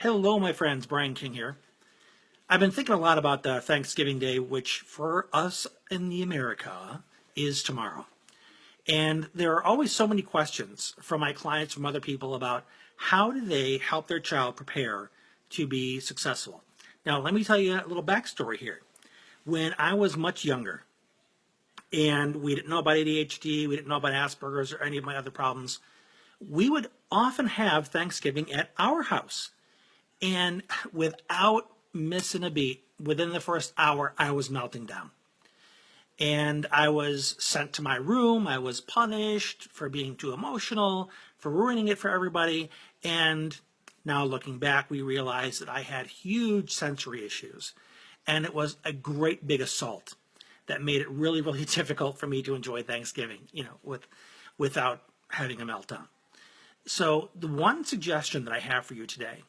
Hello, my friends. Brian King here. I've been thinking a lot about Thanksgiving Day, which for us in the America is tomorrow. And there are always so many questions from my clients, from other people about how do they help their child prepare to be successful. Now, let me tell you a little backstory here. When I was much younger and we didn't know about ADHD, we didn't know about Asperger's or any of my other problems, we would often have Thanksgiving at our house. And without missing a beat, within the first hour, I was melting down. And I was sent to my room. I was punished for being too emotional, for ruining it for everybody. And now looking back, we realized that I had huge sensory issues. And it was a great big assault that made it really, really difficult for me to enjoy Thanksgiving, without having a meltdown. So the one suggestion that I have for you today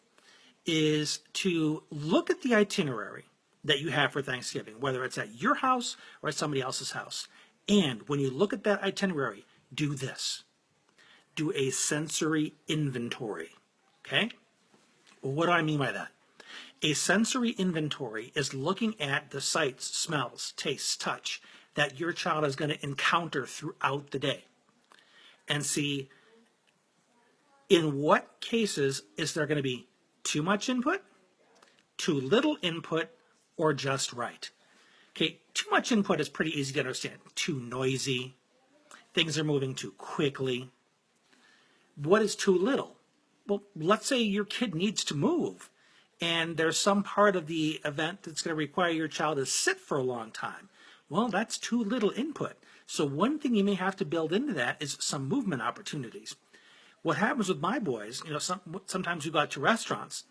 is to look at the itinerary that you have for Thanksgiving, whether it's at your house or at somebody else's house. And when you look at that itinerary, do this. Do a sensory inventory. Okay? Well, what do I mean by that? A sensory inventory is looking at the sights, smells, tastes, touch that your child is going to encounter throughout the day and see in what cases is there going to be too much input, too little input, or just right. Okay, too much input is pretty easy to understand. Too noisy, things are moving too quickly. What is too little? Well, let's say your kid needs to move and there's some part of the event that's going to require your child to sit for a long time. Well, that's too little input. So one thing you may have to build into that is some movement opportunities. What happens with my boys, sometimes we go out to restaurants,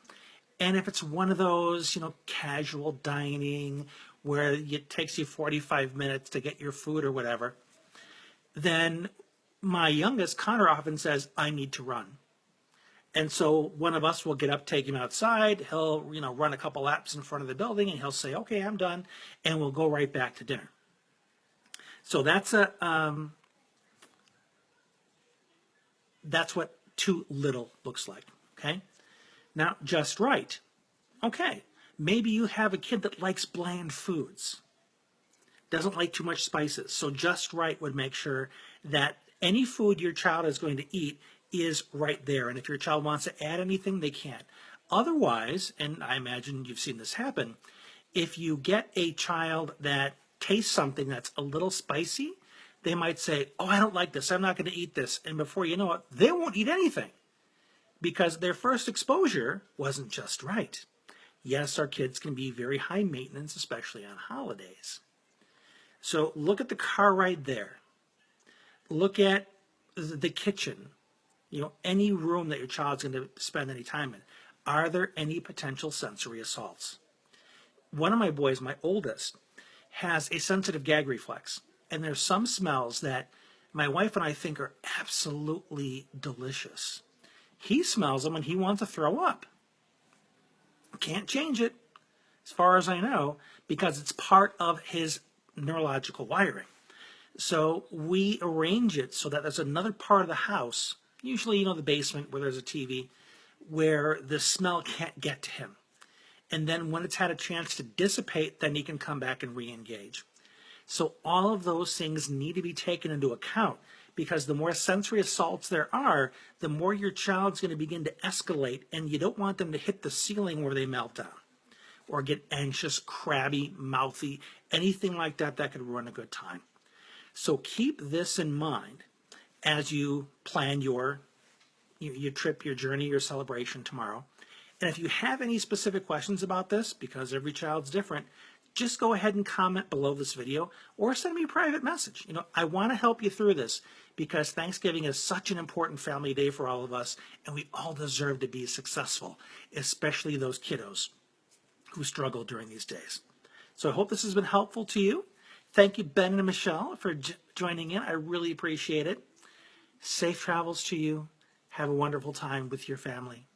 and if it's one of those, casual dining where it takes you 45 minutes to get your food or whatever, then my youngest, Connor, often says, I need to run. And so one of us will get up, take him outside. He'll, run a couple laps in front of the building, and he'll say, okay, I'm done, and we'll go right back to dinner. So that's what too little looks like, okay? Now, just right. Okay, maybe you have a kid that likes bland foods, doesn't like too much spices, so just right would make sure that any food your child is going to eat is right there, and if your child wants to add anything, they can. Otherwise, and I imagine you've seen this happen, if you get a child that tastes something that's a little spicy, they might say, oh, I don't like this, I'm not going to eat this. And before you know it, they won't eat anything because their first exposure wasn't just right. Yes, our kids can be very high maintenance, especially on holidays. So look at the car ride there. Look at the kitchen, any room that your child's going to spend any time in. Are there any potential sensory assaults? One of my boys, my oldest, has a sensitive gag reflex. And there's some smells that my wife and I think are absolutely delicious. He smells them and he wants to throw up. Can't change it, as far as I know, because it's part of his neurological wiring. So we arrange it so that there's another part of the house, usually, the basement where there's a TV, where the smell can't get to him. And then when it's had a chance to dissipate, then he can come back and re-engage. So all of those things need to be taken into account because the more sensory assaults there are, the more your child's going to begin to escalate, and you don't want them to hit the ceiling where they melt down or get anxious, crabby, mouthy, anything like that that could ruin a good time. So keep this in mind as you plan your trip, your journey, your celebration tomorrow. And if you have any specific questions about this, because every child's different, just go ahead and comment below this video or send me a private message. I want to help you through this because Thanksgiving is such an important family day for all of us, and we all deserve to be successful, especially those kiddos who struggle during these days. So I hope this has been helpful to you. Thank you, Ben and Michelle, for joining in. I really appreciate it. Safe travels to you. Have a wonderful time with your family.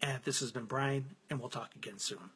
And this has been Brian, and we'll talk again soon.